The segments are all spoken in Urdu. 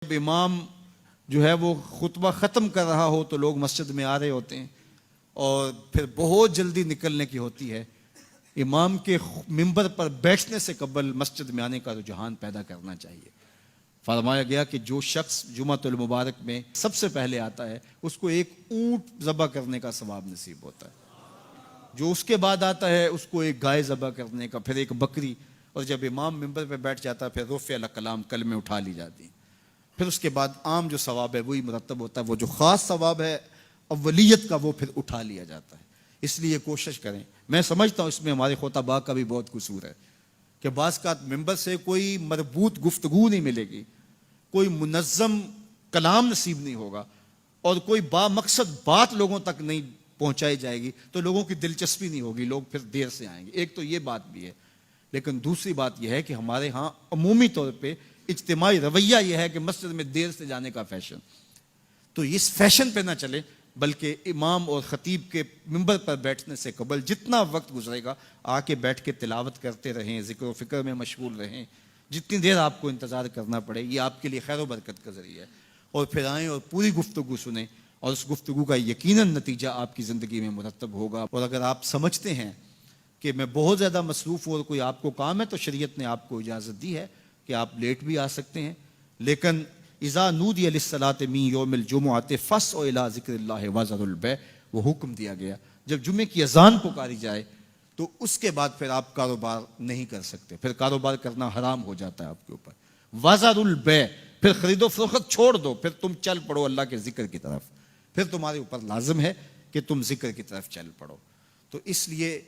جب امام جو ہے وہ خطبہ ختم کر رہا ہو تو لوگ مسجد میں آ رہے ہوتے ہیں اور پھر بہت جلدی نکلنے کی ہوتی ہے. امام کے منبر پر بیٹھنے سے قبل مسجد میں آنے کا رجحان پیدا کرنا چاہیے. فرمایا گیا کہ جو شخص جمعۃ المبارک میں سب سے پہلے آتا ہے اس کو ایک اونٹ ذبح کرنے کا ثواب نصیب ہوتا ہے. جو اس کے بعد آتا ہے اس کو ایک گائے ذبح کرنے کا، پھر ایک بکری، اور جب امام منبر پہ بیٹھ جاتا ہے پھر رفع الکلام کلمے اٹھا لی جاتی ہیں. پھر اس کے بعد عام جو ثواب ہے وہی مرتب ہوتا ہے. وہ جو خاص ثواب ہے اولیت کا وہ پھر اٹھا لیا جاتا ہے. اس لیے کوشش کریں. میں سمجھتا ہوں اس میں ہمارے خطباء کا بھی بہت قصور ہے کہ بعض کا ممبر سے کوئی مربوط گفتگو نہیں ملے گی، کوئی منظم کلام نصیب نہیں ہوگا اور کوئی با مقصد بات لوگوں تک نہیں پہنچائی جائے گی تو لوگوں کی دلچسپی نہیں ہوگی، لوگ پھر دیر سے آئیں گے. ایک تو یہ بات بھی ہے، لیکن دوسری بات یہ ہے کہ ہمارے ہاں عمومی طور پہ اجتماعی رویہ یہ ہے کہ مسجد میں دیر سے جانے کا فیشن. تو اس فیشن پہ نہ چلے، بلکہ امام اور خطیب کے منبر پر بیٹھنے سے قبل جتنا وقت گزرے گا آ کے بیٹھ کے تلاوت کرتے رہیں، ذکر و فکر میں مشغول رہیں. جتنی دیر آپ کو انتظار کرنا پڑے یہ آپ کے لیے خیر و برکت کا ذریعہ ہے. اور پھر آئیں اور پوری گفتگو سنیں اور اس گفتگو کا یقیناً نتیجہ آپ کی زندگی میں مرتب ہوگا. اور اگر آپ سمجھتے ہیں کہ میں بہت زیادہ مصروف ہوں اور کوئی آپ کو کام ہے تو شریعت نے آپ کو اجازت دی ہے کہ آپ لیٹ بھی آ سکتے ہیں. لیکن اذا نودی للصلاۃ من یوم الجمعۃ فاسعوا الی ذکر اللہ وذروا البیع، وہ حکم دیا گیا جب جمعے کی اذان پکاری جائے تو اس کے بعد پھر آپ کاروبار نہیں کر سکتے، پھر کاروبار کرنا حرام ہو جاتا ہے آپ کے اوپر. وذروا البیع، پھر خرید و فروخت چھوڑ دو، پھر تم چل پڑو اللہ کے ذکر کی طرف. پھر تمہارے اوپر لازم ہے کہ تم ذکر کی طرف چل پڑو. تو اس لیے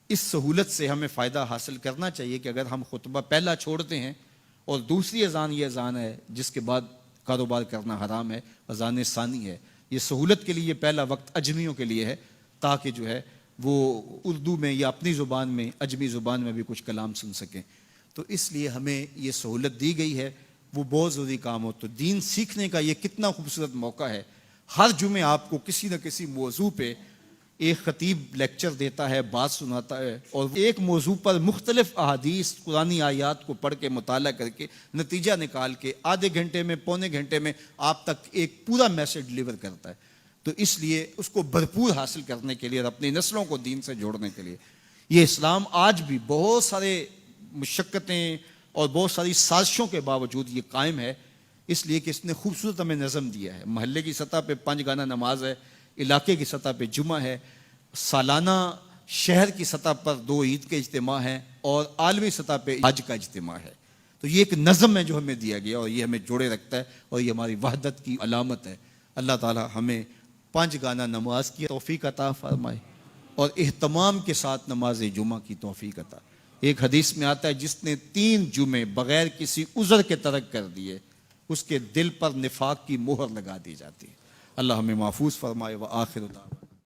اس سہولت سے ہمیں فائدہ حاصل کرنا چاہیے کہ اگر ہم خطبہ پہلا چھوڑتے ہیں اور دوسری اذان یہ اذان ہے جس کے بعد کاروبار کرنا حرام ہے، اذان ثانی ہے، یہ سہولت کے لیے پہلا وقت اجمیوں کے لیے ہے تاکہ جو ہے وہ اردو میں یا اپنی زبان میں اجمی زبان میں بھی کچھ کلام سن سکیں. تو اس لیے ہمیں یہ سہولت دی گئی ہے، وہ بہت ضروری کام ہو. تو دین سیکھنے کا یہ کتنا خوبصورت موقع ہے. ہر جمعے آپ کو کسی نہ کسی موضوع پہ ایک خطیب لیکچر دیتا ہے، بات سناتا ہے، اور ایک موضوع پر مختلف احادیث قرآنی آیات کو پڑھ کے مطالعہ کر کے نتیجہ نکال کے آدھے گھنٹے میں پونے گھنٹے میں آپ تک ایک پورا میسج ڈلیور کرتا ہے. تو اس لیے اس کو بھرپور حاصل کرنے کے لیے اور اپنی نسلوں کو دین سے جوڑنے کے لیے یہ اسلام آج بھی بہت سارے مشقتیں اور بہت ساری سازشوں کے باوجود یہ قائم ہے، اس لیے کہ اس نے خوبصورت ہمیں نظم دیا ہے. محلے کی سطح پہ 5 گانا نماز ہے، علاقے کی سطح پہ جمعہ ہے، سالانہ شہر کی سطح پر 2 عید کے اجتماع ہیں اور عالمی سطح پہ حج کا اجتماع ہے. تو یہ ایک نظم ہے جو ہمیں دیا گیا اور یہ ہمیں جوڑے رکھتا ہے اور یہ ہماری وحدت کی علامت ہے. اللہ تعالی ہمیں 5 گانا نماز کی توفیق عطا فرمائے اور اہتمام کے ساتھ نماز جمعہ کی توفیق عطا. ایک حدیث میں آتا ہے جس نے 3 جمعے بغیر کسی عذر کے ترک کر دیے اس کے دل پر نفاق کی مہر لگا دی جاتی ہے. اللہ ہمیں محفوظ فرمائے. وآخر دعوانا